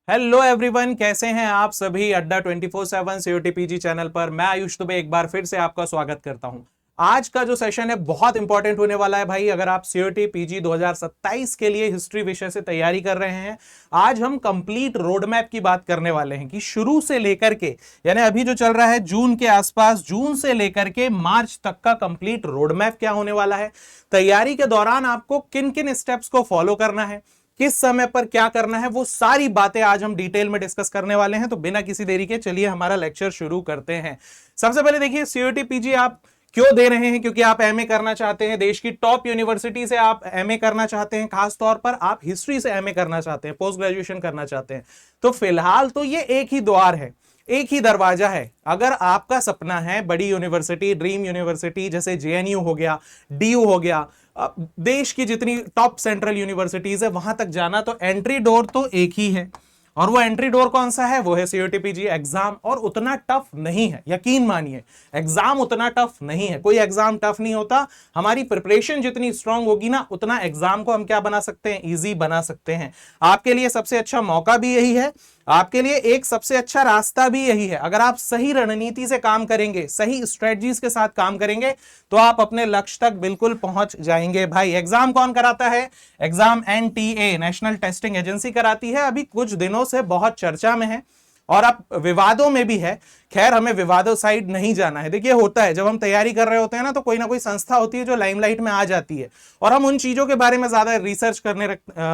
Hello everyone, कैसे हैं आप सभी। अड्डा 24/7 सीओटी पीजी चैनल पर मैं आयुष दुबे एक बार फिर से आपका स्वागत करता हूं। आज का जो सेशन है बहुत इंपॉर्टेंट होने वाला है भाई। अगर आप सीओटी पीजी 2027 के लिए हिस्ट्री विषय से तैयारी कर रहे हैं, आज हम कंप्लीट रोड मैप की बात करने वाले हैं कि शुरू से लेकर के, यानी अभी जो चल रहा है जून के आसपास, जून से लेकर के मार्च तक का कंप्लीट रोड मैप क्या होने वाला है। तैयारी के दौरान आपको किन किन स्टेप्स को फॉलो करना है, किस समय पर क्या करना है, वो सारी बातें आज हम डिटेल में डिस्कस करने वाले हैं। तो बिना किसी देरी के चलिए हमारा लेक्चर शुरू करते हैं। सबसे पहले देखिए, सीओटी पीजी आप क्यों दे रहे हैं? क्योंकि आप एमए करना चाहते हैं, देश की टॉप यूनिवर्सिटी से आप एमए करना चाहते हैं, खास तौर पर आप हिस्ट्री से एमए करना चाहते हैं, पोस्ट ग्रेजुएशन करना चाहते हैं। तो फिलहाल तो ये एक ही द्वार है, एक ही दरवाजा है। अगर आपका सपना है बड़ी यूनिवर्सिटी, ड्रीम यूनिवर्सिटी जैसे जेएनयू हो गया, डीयू हो गया, देश की जितनी टॉप सेंट्रल यूनिवर्सिटीज है वहां तक जाना, तो एंट्री डोर तो एक ही है। और वो एंट्री डोर कौन सा है? वो है सीओटी पीजी एग्जाम। और उतना टफ नहीं है, यकीन मानिए, एग्जाम उतना टफ नहीं है। कोई एग्जाम टफ नहीं होता। हमारी प्रिपरेशन जितनी स्ट्रांग होगी ना, उतना एग्जाम को हम क्या बना सकते हैं? इजी बना सकते हैं। आपके लिए सबसे अच्छा मौका भी यही है, आपके लिए एक सबसे अच्छा रास्ता भी यही है। अगर आप सही रणनीति से काम करेंगे, सही स्ट्रेटजीज के साथ काम करेंगे, तो आप अपने लक्ष्य तक बिल्कुल पहुंच जाएंगे भाई। एग्जाम कौन कराता है? Exam NTA, national testing agency कराती है। अभी कुछ दिनों से बहुत चर्चा में है और अब विवादों में भी है। खैर, हमें विवादों साइड नहीं जाना है। देखिए, होता है जब हम तैयारी कर रहे होते हैं ना, तो कोई संस्था होती है जो लाइमलाइट में आ जाती है और हम उन चीजों के बारे में ज्यादा रिसर्च करने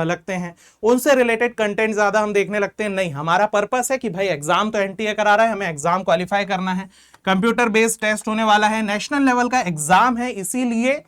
लगते हैं, उनसे रिलेटेड कंटेंट ज्यादा हम देखने लगते हैं। नहीं, हमारा पर्पस है कि भाई एग्जाम तो एनटीए करा रहा है, हमें एग्जाम क्वालिफाई करना है। कंप्यूटर बेस्ड टेस्ट होने वाला है, नेशनल लेवल का एग्जाम है, इसीलिए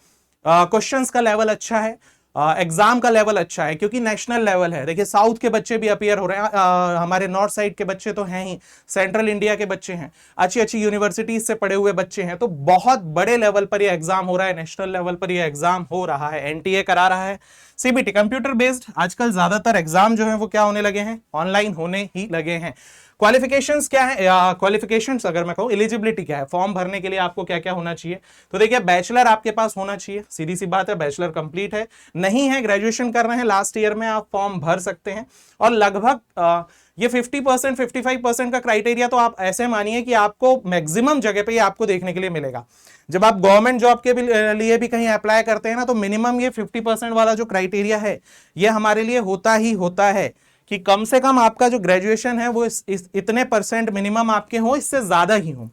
क्वेश्चंस का लेवल अच्छा है, एग्जाम का लेवल अच्छा है, क्योंकि नेशनल लेवल है। देखिए, साउथ के बच्चे भी अपीयर हो रहे हैं, हमारे नॉर्थ साइड के बच्चे तो हैं ही, सेंट्रल इंडिया के बच्चे हैं, अच्छी अच्छी यूनिवर्सिटीज से पढ़े हुए बच्चे हैं। तो बहुत बड़े लेवल पर यह एग्जाम हो रहा है, नेशनल लेवल पर यह एग्जाम हो रहा है, एनटीए करा रहा है। सीबीटी कंप्यूटर बेस्ड, आजकल ज्यादातर एग्जाम जो है वो क्या होने लगे हैं? ऑनलाइन होने ही लगे हैं। क्वालिफिकेशंस क्या है? क्वालिफिकेशंस अगर मैं कहूं, एलिजिबिलिटी क्या है फॉर्म भरने के लिए, आपको क्या क्या होना चाहिए? तो देखिए, बैचलर आपके पास होना चाहिए, सीधी सी बात है, बैचलर कंप्लीट है। नहीं है, ग्रेजुएशन कर रहे हैं लास्ट ईयर में, आप फॉर्म भर सकते हैं। और लगभग ये 50% 55% का क्राइटेरिया तो आप ऐसे मानिए कि आपको मैक्सिमम जगह पे आपको देखने के लिए मिलेगा। जब आप गवर्नमेंट जॉब के लिए भी कहीं अप्लाई करते हैं ना, तो मिनिमम ये 50% वाला जो क्राइटेरिया है, ये हमारे लिए होता ही होता है कि कम से कम आपका जो ग्रेजुएशन है वो इतने परसेंट मिनिमम आपके हो, इससे ज्यादा ही हो।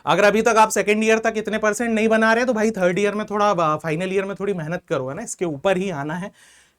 अगर अभी तक आप सेकेंड ईयर तक इतने परसेंट नहीं बना रहे, तो भाई थर्ड ईयर में थोड़ा, फाइनल ईयर में थोड़ी मेहनत करो, है ना, इसके ऊपर ही आना है।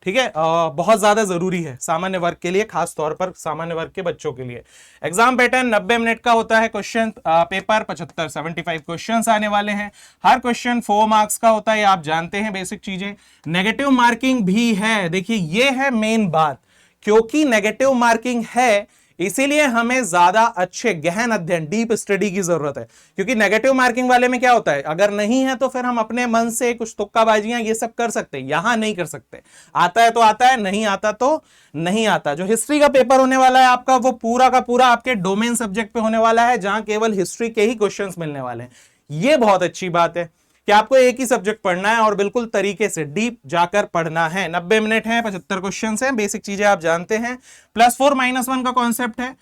ठीक है, बहुत ज्यादा जरूरी है सामान्य वर्ग के लिए, खास तौर पर सामान्य वर्ग के बच्चों के लिए। एग्जाम पैटर्न 90 मिनट का होता है। क्वेश्चन पेपर 75 क्वेश्चंस आने वाले हैं। हर क्वेश्चन 4 मार्क्स का होता है, आप जानते हैं बेसिक चीजें। नेगेटिव मार्किंग भी है। देखिए, ये है मेन बात, क्योंकि नेगेटिव मार्किंग है, इसीलिए हमें ज्यादा अच्छे गहन अध्ययन, डीप स्टडी की जरूरत है। क्योंकि नेगेटिव मार्किंग वाले में क्या होता है, अगर नहीं है तो फिर हम अपने मन से कुछ तुक्काबाजियां ये सब कर सकते हैं, यहां नहीं कर सकते। आता है तो आता है, नहीं आता तो नहीं आता। जो हिस्ट्री का पेपर होने वाला है आपका, वो पूरा का पूरा आपके डोमेन सब्जेक्ट पे होने वाला है, जहां केवल हिस्ट्री के ही क्वेश्चन मिलने वाले हैं। ये बहुत अच्छी बात है कि आपको एक ही सब्जेक्ट पढ़ना है और बिल्कुल तरीके से डीप जाकर पढ़ना है। 90 मिनट है, 75 क्वेश्चंस हैं, बेसिक चीजें आप जानते हैं। +4 -1 का कॉन्सेप्ट है।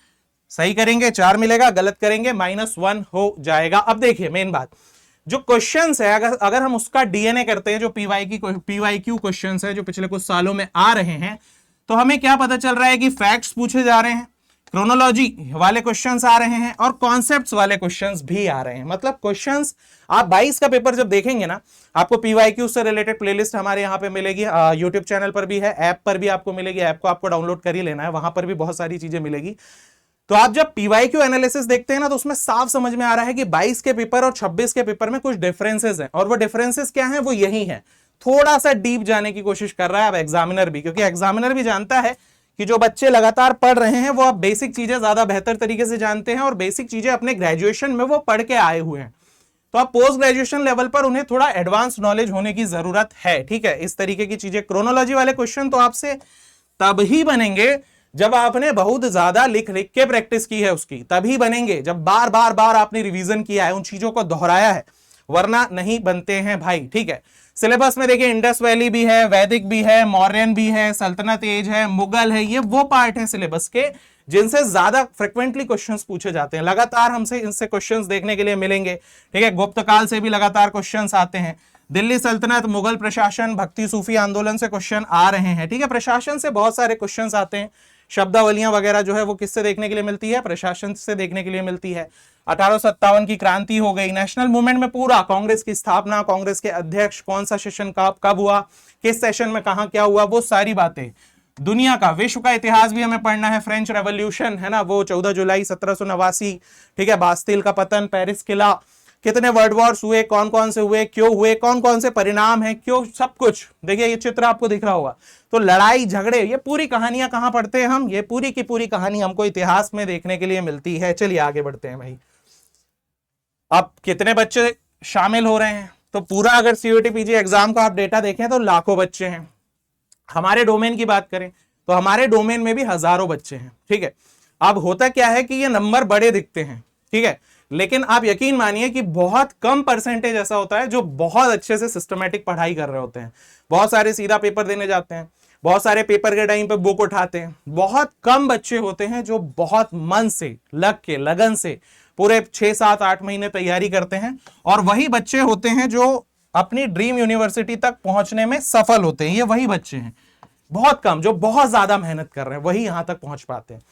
सही करेंगे 4 मिलेगा, गलत करेंगे -1 हो जाएगा। अब देखिए, मेन बात, जो क्वेश्चंस है, अगर हम उसका डीएनए करते हैं, जो पीवाईक्यू क्वेश्चंस है जो पिछले कुछ सालों में आ रहे हैं, तो हमें क्या पता चल रहा है कि फैक्ट्स पूछे जा रहे हैं, क्रोनोलॉजी वाले क्वेश्चंस आ रहे हैं और कॉन्सेप्ट्स वाले क्वेश्चंस भी आ रहे हैं। मतलब क्वेश्चंस, आप 22 का पेपर जब देखेंगे ना, आपको पीवाईक्यू से रिलेटेड प्लेलिस्ट हमारे यहाँ पे मिलेगी, यूट्यूब चैनल पर भी है, ऐप पर भी आपको मिलेगी। ऐप को आपको डाउनलोड कर ही लेना है, वहां पर भी बहुत सारी चीजें मिलेगी। तो आप जब पीवाईक्यू एनालिसिस देखते हैं ना, तो उसमें साफ समझ में आ रहा है कि 22 के पेपर और 26 के पेपर में कुछ डिफरेंसेस हैं। और वो डिफरेंसेस क्या हैं? वो यही है, थोड़ा सा डीप जाने की कोशिश कर रहा है अब एग्जामिनर भी, क्योंकि एग्जामिनर भी जानता है कि जो बच्चे लगातार पढ़ रहे हैं वो अब बेसिक चीजें ज्यादा बेहतर तरीके से जानते हैं और बेसिक चीजें अपने ग्रेजुएशन में वो पढ़ के आए हुए हैं। तो अब पोस्ट ग्रेजुएशन लेवल पर उन्हें थोड़ा एडवांस नॉलेज होने की जरूरत है। ठीक है, इस तरीके की चीजें। क्रोनोलॉजी वाले क्वेश्चन तो आपसे तब ही बनेंगे जब आपने बहुत ज्यादा लिख लिख के प्रैक्टिस की है उसकी, तभी बनेंगे। जब बार बार बार आपने रिवीजन किया है, उन चीजों को दोहराया है, वरना नहीं बनते हैं भाई, ठीक है। सिलेबस में देखिए इंडस वैली भी है, वैदिक भी है, मौर्यन भी है, सल्तनत एज है, मुगल है, ये वो पार्ट है सिलेबस के जिनसे ज्यादा फ्रिक्वेंटली क्वेश्चंस पूछे जाते हैं। लगातार हमसे इनसे क्वेश्चंस देखने के लिए मिलेंगे, ठीक है। गुप्त काल से भी लगातार क्वेश्चंस आते हैं, दिल्ली सल्तनत, मुगल प्रशासन, भक्ति सूफी आंदोलन से क्वेश्चन आ रहे हैं, ठीक है। प्रशासन से बहुत सारे क्वेश्चंस आते हैं, शब्दावलियां वगैरह जो है वो किससे देखने के लिए मिलती है, प्रशासन से देखने के लिए मिलती है। 1857 की क्रांति हो गई, नेशनल मूवमेंट में पूरा कांग्रेस की स्थापना, कांग्रेस के अध्यक्ष, कौन सा सेशन कब हुआ, किस सेशन में कहां क्या हुआ, वो सारी बातें। दुनिया का, विश्व का इतिहास भी हमें पढ़ना है, फ्रेंच रेवोल्यूशन है ना, वो 14 जुलाई 1789, ठीक है, बास्तिल का पतन, पेरिस किला, कितने वर्ल्ड वॉर्स हुए, कौन कौन से हुए, क्यों हुए, कौन कौन से परिणाम हैं, क्यों, सब कुछ देखिए, ये चित्र आपको दिख रहा होगा। तो लड़ाई झगड़े, ये पूरी कहानियां कहां पढ़ते हैं हम, ये पूरी की पूरी कहानी हमको इतिहास में देखने के लिए मिलती है। चलिए आगे बढ़ते हैं भाई। अब कितने बच्चे शामिल हो रहे हैं, तो पूरा अगर सीयूटी पीजी एग्जाम का आप डेटा देखें तो लाखों बच्चे हैं। हमारे डोमेन की बात करें तो हमारे डोमेन में भी हजारों बच्चे हैं, ठीक है। अब होता क्या है कि ये नंबर बड़े दिखते हैं, ठीक है, लेकिन आप यकीन मानिए कि बहुत कम परसेंटेज ऐसा होता है जो बहुत अच्छे से सिस्टमेटिक पढ़ाई कर रहे होते हैं। बहुत सारे सीधा पेपर देने जाते हैं, बहुत सारे पेपर के टाइम पे बुक उठाते हैं। बहुत कम बच्चे होते हैं जो बहुत मन से, लग के, लगन से पूरे 6, 7, 8 महीने तैयारी करते हैं, और वही बच्चे होते हैं जो अपनी ड्रीम यूनिवर्सिटी तक पहुंचने में सफल होते हैं। ये वही बच्चे हैं, बहुत कम, जो बहुत ज्यादा मेहनत कर रहे हैं वही यहां तक पहुंच पाते हैं।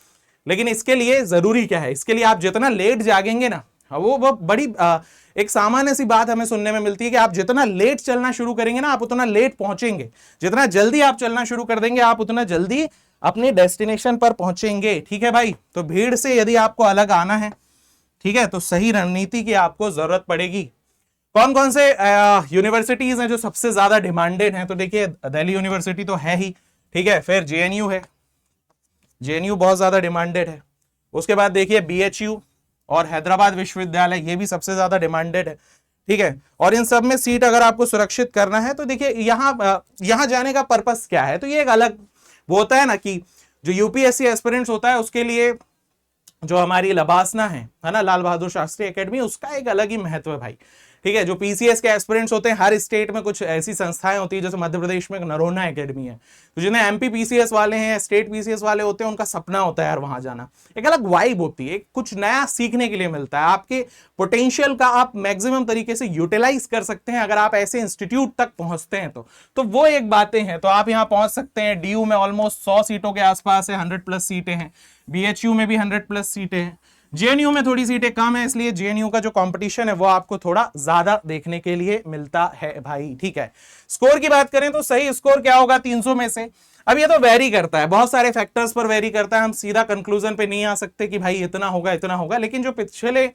लेकिन इसके लिए जरूरी क्या है, इसके लिए आप जितना लेट जागेंगे ना, वो बड़ी एक सामान्य सी बात हमें सुनने में मिलती है कि आप जितना लेट चलना शुरू करेंगे ना, आप उतना लेट पहुंचेंगे। जितना जल्दी आप चलना शुरू कर देंगे, आप उतना जल्दी अपने डेस्टिनेशन पर पहुंचेंगे, ठीक है भाई। तो भीड़ से यदि आपको अलग आना है, ठीक है, तो सही रणनीति की आपको जरूरत पड़ेगी। कौन कौन से यूनिवर्सिटीज हैं जो सबसे ज्यादा डिमांडेड हैं, तो देखिए दिल्ली यूनिवर्सिटी तो है ही, ठीक है, फिर जेएनयू है, जेएनयू बहुत ज्यादा डिमांडेड है। उसके बाद देखिए बीएचयू और हैदराबाद विश्वविद्यालय, ये भी सबसे ज्यादा डिमांडेड है, ठीक है। और इन सब में सीट अगर आपको सुरक्षित करना है तो देखिए यहां जाने का पर्पस क्या है, तो ये एक अलग वो होता है ना कि जो यूपीएससी एस्पिरेंट्स होता है उसके लिए जो हमारी लबासना है ना, लाल बहादुर शास्त्री एकेडमी, उसका एक अलग ही महत्व है भाई, ठीक है। जो पीसीएस के एस्पिरेंट्स होते हैं, हर स्टेट में कुछ ऐसी संस्थाएं होती है, जैसे मध्य प्रदेश में नरोना एकेडमी है, तो जिन्हें एमपी पीसीएस वाले हैं, स्टेट पीसीएस वाले होते हैं, उनका सपना होता है यार वहां जाना। एक अलग वाइब होती है, कुछ नया सीखने के लिए मिलता है, आपके पोटेंशियल का आप मैक्सिमम तरीके से यूटिलाइज कर सकते हैं अगर आप ऐसे इंस्टीट्यूट तक पहुंचते हैं तो वो एक बातें हैं। तो आप यहाँ पहुंच सकते हैं। डीयू में ऑलमोस्ट 100 सीटों के आसपास है, 100+ सीटें हैं, बीएचयू में भी 100+ सीटें हैं, जेएनयू में थोड़ी सीटें कम है, इसलिए जेएनयू का जो कंपटीशन है वो आपको थोड़ा ज्यादा देखने के लिए मिलता है भाई, ठीक है। स्कोर की बात करें तो सही स्कोर क्या होगा 300 में से, अब ये तो वेरी करता है, बहुत सारे फैक्टर्स पर वेरी करता है, हम सीधा कंक्लूजन पे नहीं आ सकते कि भाई इतना होगा, लेकिन जो पिछले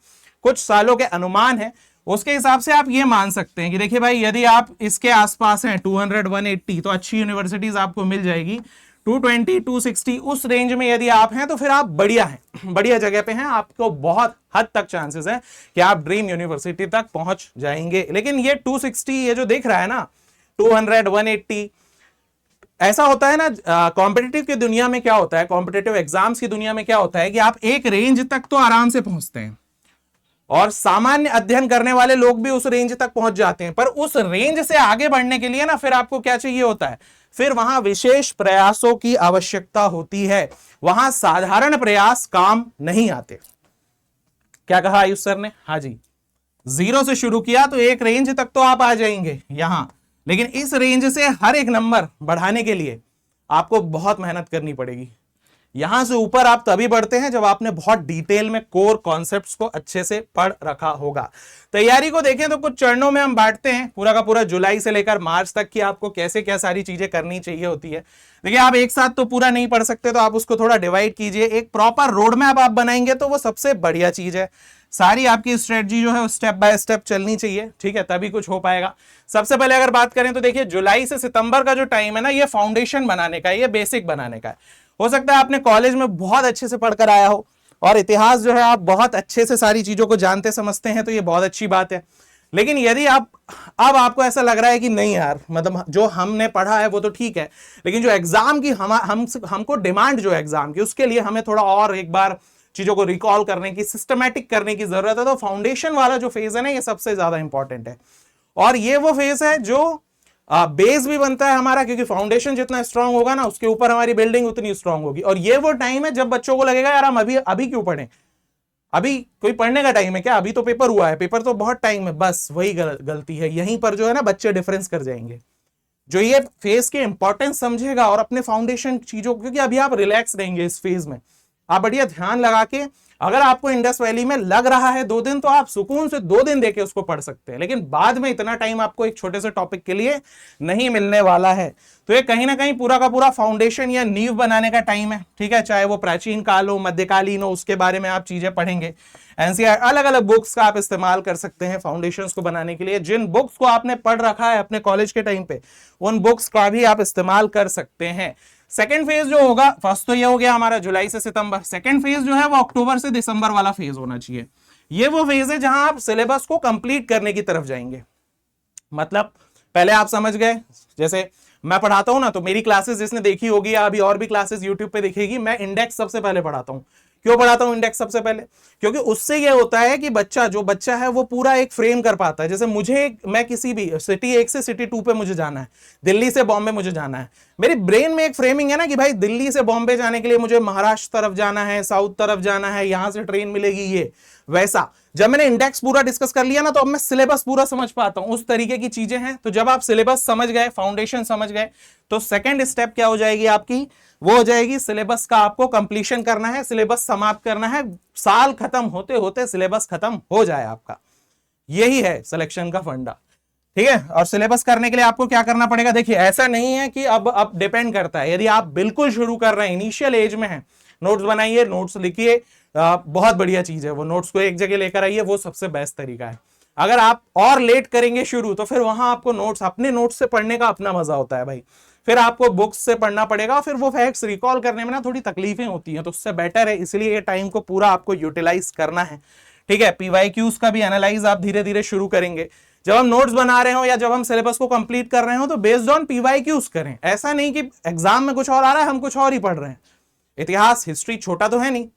कुछ सालों के अनुमान है उसके हिसाब से आप ये मान सकते हैं कि देखिए भाई, यदि आप इसके आसपास हैं 200, 180, तो अच्छी यूनिवर्सिटीज आपको मिल जाएगी। 220, 260 उस रेंज में यदि आप हैं तो फिर आप बढ़िया हैं, बढ़िया जगह पे हैं, आपको बहुत हद तक चांसेस हैं कि आप ड्रीम यूनिवर्सिटी तक पहुंच जाएंगे। लेकिन ये 260 ये जो देख रहा है ना, 200, 180, ऐसा होता है ना कॉम्पिटिटिव की दुनिया में क्या होता है, कॉम्पिटिटिव एग्जाम्स की दुनिया में क्या होता है कि आप एक रेंज तक तो आराम से पहुंचते हैं और सामान्य अध्ययन करने वाले लोग भी उस रेंज तक पहुंच जाते हैं, पर उस रेंज से आगे बढ़ने के लिए ना फिर आपको क्या चाहिए होता है, फिर वहां विशेष प्रयासों की आवश्यकता होती है, वहां साधारण प्रयास काम नहीं आते। क्या कहा आयुष सर ने? हाँ जी, 0 से शुरू किया तो एक रेंज तक तो आप आ जाएंगे यहां, लेकिन इस रेंज से हर एक नंबर बढ़ाने के लिए आपको बहुत मेहनत करनी पड़ेगी। यहां से ऊपर आप तभी बढ़ते हैं जब आपने बहुत डिटेल में कोर कॉन्सेप्ट्स को अच्छे से पढ़ रखा होगा। तैयारी को देखें तो कुछ चरणों में हम बांटते हैं, पूरा का पूरा जुलाई से लेकर मार्च तक की आपको कैसे क्या सारी चीजें करनी चाहिए होती है। देखिए आप एक साथ तो पूरा नहीं पढ़ सकते, तो आप उसको थोड़ा डिवाइड कीजिए, एक प्रॉपर रोड मैप आप बनाएंगे तो वो सबसे बढ़िया चीज है। सारी आपकी स्ट्रेटजी जो है वो स्टेप बाय स्टेप चलनी चाहिए, ठीक है, तभी कुछ हो पाएगा। सबसे पहले अगर बात करें तो देखिए जुलाई से सितंबर का जो टाइम है ना, ये फाउंडेशन बनाने का है, ये बेसिक बनाने का है। हो सकता है आपने कॉलेज में बहुत अच्छे से पढ़कर आया हो और इतिहास जो है आप बहुत अच्छे से सारी चीजों को जानते समझते हैं, तो ये बहुत अच्छी बात है। लेकिन यदि अब आपको ऐसा लग रहा है कि नहीं यार, मतलब जो हमने पढ़ा है वो तो ठीक है, लेकिन जो एग्जाम की हमको डिमांड जो है एग्जाम की, उसके लिए हमें थोड़ा और एक बार चीजों को रिकॉल करने की, सिस्टमैटिक करने की जरूरत है। तो फाउंडेशन वाला जो फेज है ना, ये सबसे ज्यादा इंपॉर्टेंट है। और ये वो फेज है जो बेस भी बनता है हमारा, क्योंकि फाउंडेशन जितना स्ट्रांग होगा ना, उसके ऊपर हमारी बिल्डिंग उतनी स्ट्रांग होगी। और ये वो टाइम है जब बच्चों को लगेगा यार हम अभी क्यों पढ़ें, अभी कोई पढ़ने का टाइम है क्या, अभी तो पेपर हुआ है, पेपर तो बहुत टाइम है। बस वही गलती है, यहीं पर जो है ना बच्चे डिफरेंस कर जाएंगे। जो ये फेज के इंपॉर्टेंस समझेगा और अपने फाउंडेशन चीजों, क्योंकि अभी आप रिलैक्स रहेंगे इस फेज में, आप बढ़िया ध्यान लगा के, अगर आपको इंडस वैली में लग रहा है 2 दिन, तो आप सुकून से 2 दिन देके उसको पढ़ सकते हैं। लेकिन बाद में इतना टाइम आपको एक छोटे से टॉपिक के लिए नहीं मिलने वाला है। तो ये कहीं ना कहीं पूरा का पूरा फाउंडेशन या नींव बनाने का टाइम है, ठीक है। चाहे वो प्राचीन काल हो, मध्यकालीन हो, उसके बारे में आप चीजें पढ़ेंगे। एनसीईआरटी अलग अलग बुक्स का आप इस्तेमाल कर सकते हैं फाउंडेशंस को बनाने के लिए। जिन बुक्स को आपने पढ़ रखा है अपने कॉलेज के टाइम पे, उन बुक्स का भी आप इस्तेमाल कर सकते हैं। सेकेंड फेज जो होगा, फर्स्ट तो ये हो गया हमारा जुलाई से सितंबर, सेकेंड फेज जो है वो अक्टूबर से दिसंबर वाला फेज होना चाहिए। ये वो फेज है जहां आप सिलेबस को कंप्लीट करने की तरफ जाएंगे। मतलब पहले आप समझ गए, जैसे मैं पढ़ाता हूं ना, तो मेरी क्लासेस जिसने देखी होगी या अभी और भी क्लासेस यूट्यूब पे दिखेगी, मैं इंडेक्स सबसे पहले पढ़ाता हूं। क्यों पढ़ाता हूं इंडेक्स सबसे पहले? क्योंकि उससे यह होता है कि जो बच्चा है वो पूरा एक फ्रेम कर पाता है। जैसे मैं किसी भी सिटी 1 से सिटी 2 पे मुझे जाना है, दिल्ली से बॉम्बे मुझे जाना है, मेरे ब्रेन में एक फ्रेमिंग है ना कि भाई दिल्ली से बॉम्बे जाने के लिए मुझे महाराष्ट्र तरफ जाना है, साउथ तरफ जाना है, यहां से ट्रेन मिलेगी, ये वैसा। जब मैंने इंडेक्स पूरा डिस्कस कर लिया ना, तो अब मैं सिलेबस पूरा समझ पाता हूं, उस तरीके की चीजें हैं। तो जब आप सिलेबस समझ गए, फाउंडेशन समझ गए, तो सेकंड स्टेप क्या हो जाएगी आपकी, वो हो जाएगी सिलेबस का आपको कंप्लीशन करना है, सिलेबस समाप्त करना है। साल खत्म होते होते सिलेबस खत्म हो जाए आपका। यही है सिलेक्शन का फंडा, ठीक है। और सिलेबस करने के लिए आपको क्या करना पड़ेगा, देखिए ऐसा नहीं है कि अब डिपेंड करता है। यदि आप बिल्कुल शुरू कर रहे हैं, इनिशियल एज में है, नोट्स बनाइए, नोट्स लिखिए, बहुत बढ़िया चीज है वो। नोट्स को एक जगह लेकर आइए, वो सबसे बेस्ट तरीका है। अगर आप और लेट करेंगे शुरू, तो फिर वहां आपको नोट्स, अपने नोट्स से पढ़ने का अपना मजा होता है भाई। फिर आपको बुक्स से पढ़ना पड़ेगा, फिर वो फैक्ट्स रिकॉल करने में ना थोड़ी तकलीफें होती हैं, तो उससे बेटर है, इसलिए ये टाइम को पूरा आपको यूटिलाइज करना है, ठीक है। पीवाईक्यूज का भी एनालाइज आप धीरे धीरे शुरू करेंगे। जब हम नोट्स बना रहे हो या जब हम सिलेबस को कंप्लीट कर रहे हो, तो बेस्ड ऑन पीवाईक्यूज करें। ऐसा नहीं कि एग्जाम में कुछ और आ रहा है, हम कुछ और ही पढ़ रहे हैं। इतिहास, हिस्ट्री छोटा तो है नहीं,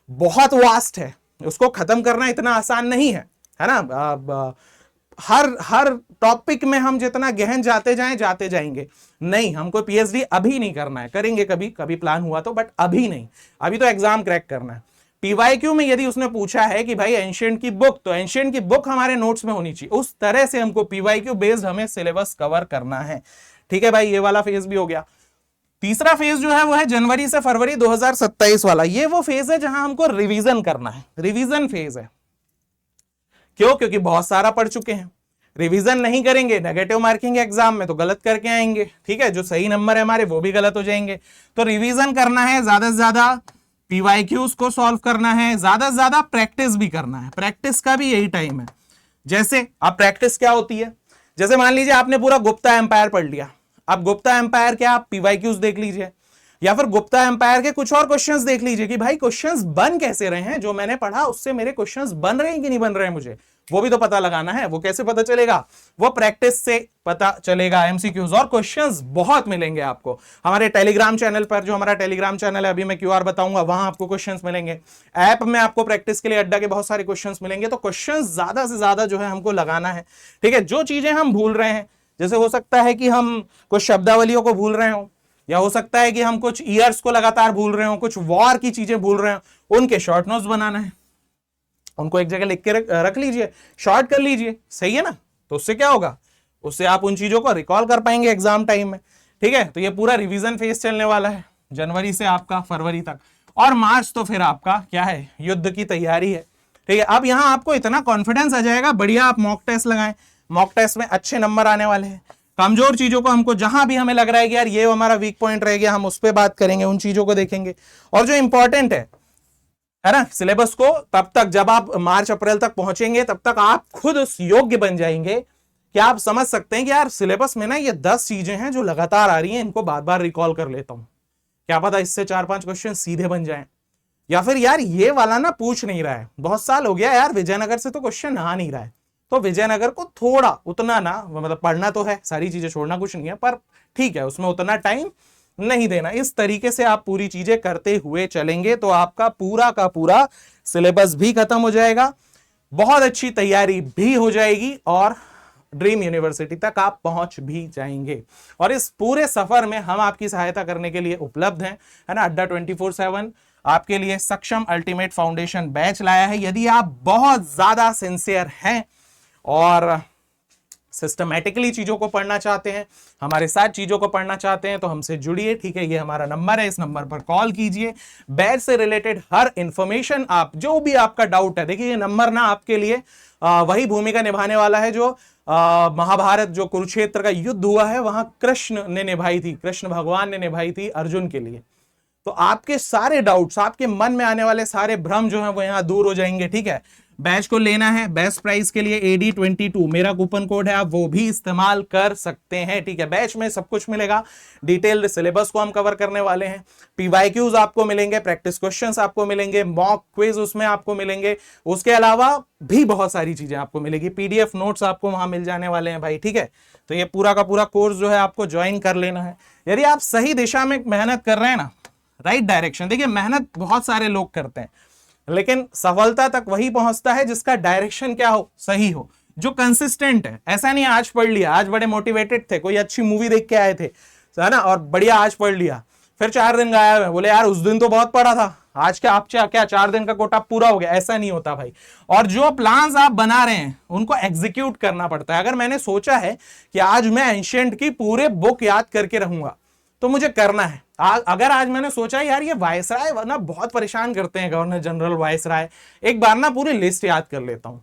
बहुत वास्ट है, उसको खत्म करना इतना आसान नहीं है ना। हर टॉपिक में हम जितना गहन जाते जाएंगे। नहीं, हमको पीएचडी अभी नहीं करना है, करेंगे कभी कभी प्लान हुआ तो, बट अभी नहीं। अभी तो एग्जाम क्रैक करना है। पीवाईक्यू में यदि उसने पूछा है कि भाई एंशिएंट की बुक, तो एंशिएंट की बुक हमारे नोट्स में होनी चाहिए। उस तरह से हमको पीवाईक्यू बेस्ड हमें सिलेबस कवर करना है, ठीक है भाई। ये वाला फेज भी हो गया। तीसरा फेज जो है वो है जनवरी से फरवरी 2027 वाला। ये वो फेज है जहां हमको रिवीजन करना है, रिवीजन फेज है। क्यों? क्योंकि बहुत सारा पढ़ चुके हैं। रिवीजन नहीं करेंगे, नेगेटिव मार्किंग एग्जाम में तो गलत करके आएंगे, ठीक है। जो सही नंबर है हमारे वो भी गलत हो जाएंगे। तो रिवीजन करना है, ज्यादा से ज्यादा पीवाईक्यूज को सॉल्व करना है, ज्यादा से ज्यादा प्रैक्टिस भी करना है। प्रैक्टिस का भी यही टाइम है। जैसे अब प्रैक्टिस क्या होती है, जैसे मान लीजिए आपने पूरा गुप्ता एम्पायर पढ़ लिया। अब गुप्ता एम्पायर के आप पीवाईक्यूज देख लीजिए, या फिर गुप्ता एम्पायर के कुछ और क्वेश्चंस देख लीजिए कि भाई क्वेश्चंस बन कैसे रहे हैं, जो मैंने पढ़ा उससे मेरे क्वेश्चंस बन रहे हैं कि नहीं बन रहे हैं, मुझे वो भी तो पता लगाना है। वो कैसे पता चलेगा? वो प्रैक्टिस से पता चलेगा। एमसीक्यूज और क्वेश्चंस बहुत मिलेंगे आपको हमारे टेलीग्राम चैनल पर। जो हमारा टेलीग्राम चैनल है, अभी मैं क्यूआर बताऊंगा, वहां आपको क्वेश्चंस मिलेंगे। ऐप में आपको प्रैक्टिस के लिए अड्डा के बहुत सारे क्वेश्चंस मिलेंगे। तो क्वेश्चंस ज्यादा से ज्यादा जो है हमको लगाना है, ठीक है। जो चीजें हम भूल रहे हैं, जैसे हो सकता है कि हम कुछ शब्दावलियों को भूल रहे हो, या हो सकता है कि हम कुछ ईयर्स को लगातार भूल रहे हो, कुछ वॉर की चीजें भूल रहे हो, उनके शॉर्ट नोट्स बनाना है। उनको एक जगह लिख के रख लीजिए, शॉर्ट कर लीजिए, सही है ना। तो उससे क्या होगा, उससे आप उन चीजों को रिकॉल कर पाएंगे एग्जाम टाइम में, ठीक है। तो ये पूरा रिवीजन फेज चलने वाला है जनवरी से आपका फरवरी तक। और मार्च तो फिर आपका क्या है, युद्ध की तैयारी है, ठीक है। अब यहां आपको इतना कॉन्फिडेंस आ जाएगा, बढ़िया आप मॉक टेस्ट लगाएं। मॉक टेस्ट में अच्छे नंबर आने वाले हैं। कमजोर चीजों को हमको, जहां भी हमें लग रहा है कि यार ये हमारा वीक पॉइंट रह गया, हम उस पर बात करेंगे, उन चीजों को देखेंगे। और जो इंपॉर्टेंट है ना, सिलेबस को तब तक, जब आप मार्च अप्रैल तक पहुंचेंगे, तब तक आप खुद उस योग्य बन जाएंगे कि आप समझ सकते हैं कि यार सिलेबस में ना ये 10 चीजें हैं जो लगातार आ रही हैं, इनको बार बार रिकॉल कर लेता हूं, क्या पता इससे 4-5 क्वेश्चन सीधे बन जाएं। या फिर यार ये वाला ना पूछ नहीं रहा है, बहुत साल हो गया यार, विजयनगर से तो क्वेश्चन आ नहीं रहा है, तो विजयनगर को थोड़ा उतना ना, मतलब पढ़ना तो है, सारी चीजें छोड़ना कुछ नहीं है, पर ठीक है उसमें उतना टाइम नहीं देना। इस तरीके से आप पूरी चीजें करते हुए चलेंगे तो आपका पूरा का पूरा सिलेबस भी खत्म हो जाएगा, बहुत अच्छी तैयारी भी हो जाएगी और ड्रीम यूनिवर्सिटी तक आप पहुंच भी जाएंगे। और इस पूरे सफर में हम आपकी सहायता करने के लिए उपलब्ध हैं, है ना। अड्डा 24/7 आपके लिए सक्षम अल्टीमेट फाउंडेशन बैच लाया है। यदि आप बहुत ज्यादा सिंसियर हैं और सिस्टमैटिकली चीजों को पढ़ना चाहते हैं, हमारे साथ चीजों को पढ़ना चाहते हैं, तो हमसे जुड़िए, ठीक है। ये हमारा नंबर है, इस नंबर पर कॉल कीजिए। बैच से रिलेटेड हर इंफॉर्मेशन, आप जो भी आपका डाउट है, देखिए ये नंबर ना आपके लिए वही भूमिका निभाने वाला है जो महाभारत, जो कुरुक्षेत्र का युद्ध हुआ है, वहां कृष्ण ने निभाई थी, कृष्ण भगवान ने निभाई थी अर्जुन के लिए। तो आपके सारे डाउट्स, आपके मन में आने वाले सारे भ्रम जो है वो यहां दूर हो जाएंगे, ठीक है। बैच को लेना है, बेस्ट प्राइस के लिए AD22 मेरा कूपन कोड है, आप वो भी इस्तेमाल कर सकते हैं, ठीक है। बैच में सब कुछ मिलेगा, डिटेल्ड सिलेबस को हम कवर करने वाले हैं, PYQs आपको मिलेंगे, प्रैक्टिस क्वेश्चंस आपको मिलेंगे, मॉक क्विज उसमें आपको मिलेंगे, उसके अलावा भी बहुत सारी चीजें आपको मिलेगी, PDF नोट्स आपको वहां मिल जाने वाले हैं भाई, ठीक है। तो ये पूरा का पूरा कोर्स जो है आपको ज्वाइन कर लेना है। यदि आप सही दिशा में मेहनत कर रहे हैं ना, राइट डायरेक्शन, देखिए मेहनत बहुत सारे लोग करते हैं, लेकिन सफलता तक वही पहुंचता है जिसका डायरेक्शन क्या हो, सही हो, जो कंसिस्टेंट है। ऐसा नहीं आज पढ़ लिया, आज बड़े मोटिवेटेड थे, कोई अच्छी मूवी देख के आए थे, है ना, और बढ़िया आज पढ़ लिया, फिर 4 दिन गायब है, बोले यार उस दिन तो बहुत पढ़ा था, आज क्या आप क्या 4 दिन का कोटा पूरा हो गया, ऐसा नहीं होता भाई। और जो प्लान्स आप बना रहे हैं उनको एग्जीक्यूट करना पड़ता है। अगर मैंने सोचा है कि आज मैं एंशिएंट की पूरे बुक याद करके रहूंगा, तो मुझे करना है। अगर आज मैंने सोचा यार ये वायसराय ना बहुत परेशान करते हैं, गवर्नर जनरल वायसराय, एक बार ना पूरी लिस्ट याद कर लेता हूं,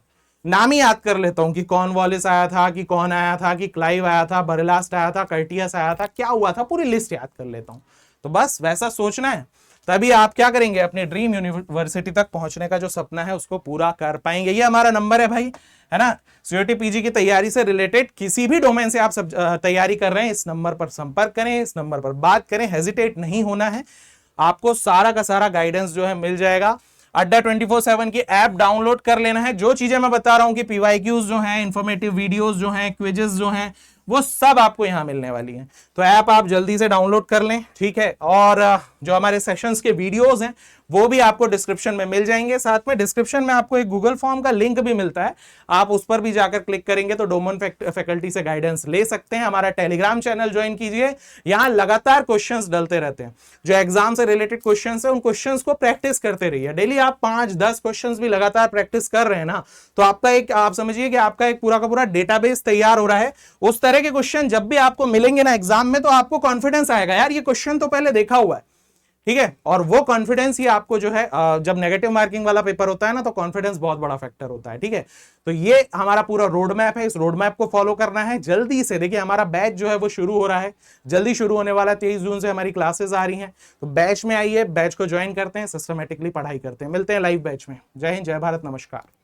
नाम ही याद कर लेता हूं कि कॉर्नवालिस आया था, कि कौन आया था, कि क्लाइव आया था, बरलास्ट आया था, कर्टियस आया था, क्या हुआ था, पूरी लिस्ट याद कर लेता हूं। तो बस वैसा सोचना है, तभी आप क्या करेंगे, अपने ड्रीम यूनिवर्सिटी तक पहुंचने का जो सपना है उसको पूरा कर पाएंगे। ये हमारा नंबर है भाई, है ना। COT PG की तैयारी से रिलेटेड किसी भी डोमेन से आप सब तैयारी कर रहे हैं, इस नंबर पर संपर्क करें, इस नंबर पर बात करें, हेजिटेट नहीं होना है, आपको सारा का सारा गाइडेंस जो है मिल जाएगा। अड्डा 24/7 की ऐप डाउनलोड कर लेना है। जो चीजें मैं बता रहा हूं कि PYQs जो हैं, इंफॉर्मेटिव वीडियोस जो हैं, क्विजेस जो हैं, वो सब आपको यहां मिलने वाली हैं। तो ऐप आप जल्दी से डाउनलोड कर लें, ठीक है। और जो हमारे सेशंस के वीडियोस हैं वो भी आपको डिस्क्रिप्शन में मिल जाएंगे। साथ में डिस्क्रिप्शन में आपको एक गूगल फॉर्म का लिंक भी मिलता है, आप उस पर भी जाकर क्लिक करेंगे तो डोमेन फैकल्टी से गाइडेंस ले सकते हैं। हमारा टेलीग्राम चैनल ज्वाइन कीजिए, यहां लगातार क्वेश्चंस डलते रहते हैं, जो एग्जाम से रिलेटेड क्वेश्चंस है उन क्वेश्चंस को प्रैक्टिस करते रहिए। डेली आप 5-10 क्वेश्चंस भी लगातार प्रैक्टिस कर रहे हैं ना, तो आपका एक, आप समझिए कि आपका एक पूरा का पूरा डेटाबेस तैयार हो रहा है। उस तरह के क्वेश्चन जब भी आपको मिलेंगे ना एग्जाम में, तो आपको कॉन्फिडेंस आएगा, यार ये क्वेश्चन तो पहले देखा हुआ है, ठीक है। और वो कॉन्फिडेंस ही आपको जो है, जब नेगेटिव मार्किंग वाला पेपर होता है ना, तो कॉन्फिडेंस बहुत बड़ा फैक्टर होता है, ठीक है। तो ये हमारा पूरा रोड मैप है, इस रोड मैप को फॉलो करना है। जल्दी से देखिए हमारा बैच जो है वो शुरू हो रहा है, जल्दी शुरू होने वाला है, 23 जून से हमारी क्लासेस आ रही हैं। तो बैच में आइए, बैच को ज्वाइन करते हैं, सिस्टमेटिकली पढ़ाई करते हैं। मिलते हैं लाइव बैच में। जय हिंद, जय भारत, नमस्कार।